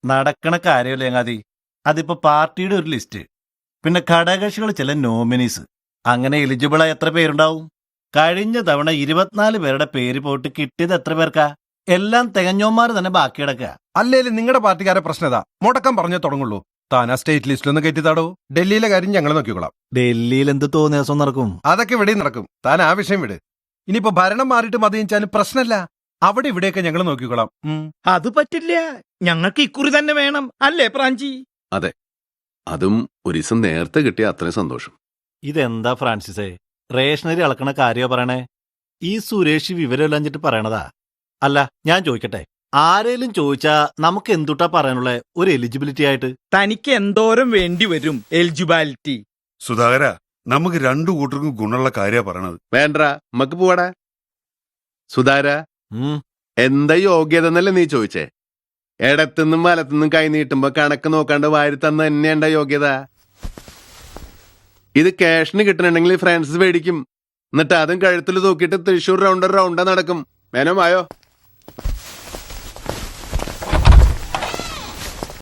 നടക്കണ കാര്യമല്ലേ ചങ്ങാതി. അതിപ്പോ പാർട്ടിയുടെ ഒരു ലിസ്റ്റ്, പിന്നെ ഘടകകക്ഷികൾ ചില നോമിനീസ്, അങ്ങനെ എലിജിബിളായ എത്ര പേരുണ്ടാവും? കഴിഞ്ഞ തവണ 24 പേരുടെ പേര് പോയിട്ട് കിട്ടിയത് എത്ര പേർക്കാ? എല്ലാം തികഞ്ഞോന്മാർ തന്നെ ബാക്കി കിടക്കുക. അല്ലേലും നിങ്ങളുടെ പാർട്ടിക്കാരെ പ്രശ്നം ഏതാ? മുടക്കം പറഞ്ഞേ തുടങ്ങുള്ളൂ. താൻ ആ സ്റ്റേറ്റ് ലിസ്റ്റിലൊന്ന് കയറ്റിത്താടോ. ഡൽഹിയിലെ കാര്യം ഞങ്ങൾ നോക്കിക്കോളാം. ഡൽഹിയിൽ എന്ത് തോന്നിയ ദിവസം നടക്കും? അതൊക്കെ ഇവിടെയും നടക്കും. താൻ ആ വിഷയം വിട്. ഇനിയിപ്പോ ഭരണം മാറിയിട്ട് മതിച്ചാലും പ്രശ്നമല്ല. അവിടെ ഇവിടെയൊക്കെ ഞങ്ങൾ നോക്കിക്കോളാം. അത് പറ്റില്ല, ഞങ്ങൾക്ക് ഇക്കുറി തന്നെ വേണം, അല്ലേ പ്രാഞ്ചി? അതെ, അതും ഒരു ദിവസം നേരത്തെ കിട്ടിയ അത്രയും സന്തോഷം. ഇതെന്താ ഫ്രാൻസിസേ, റേഷനറി അളക്കണ കാര്യോ പറയണേ? ഈ സുരേഷ് വിവരമില്ലാഞ്ഞിട്ട് പറയണതാ. അല്ല, ഞാൻ ചോദിക്കട്ടെ, ആരേലും ചോദിച്ചാ നമുക്ക് എന്തുട്ടാ പറയാനുള്ള ഒരു എലിജിബിലിറ്റി ആയിട്ട്? തനിക്ക് എന്തോരം വേണ്ടി വരും എലിജിബിലിറ്റി? സുധാകര, നമുക്ക് രണ്ടു കൂട്ടർക്കും ഗുണമുള്ള കാര്യ പറയണത്. വേണ്ട, നമുക്ക് പോവാടാ. സുധാര, എന്താ യോഗ്യത എന്നല്ലേ നീ ചോദിച്ചേ? ഇടത്തുനിന്നും വലത്തുനിന്നും കൈ നീട്ടുമ്പോ കണക്ക് നോക്കാണ്ട് വാരി തന്ന തന്നെയാണ്ട യോഗ്യത. ഇത് ക്യാഷിന് കിട്ടണമെങ്കിൽ ഫ്രാൻസിസ് മേടിക്കും, എന്നിട്ട് അതും കഴുത്തിൽ തൂക്കിയിട്ട് തൃശ്ശൂർ റൗണ്ടാ നടക്കും. മേനോമായോ?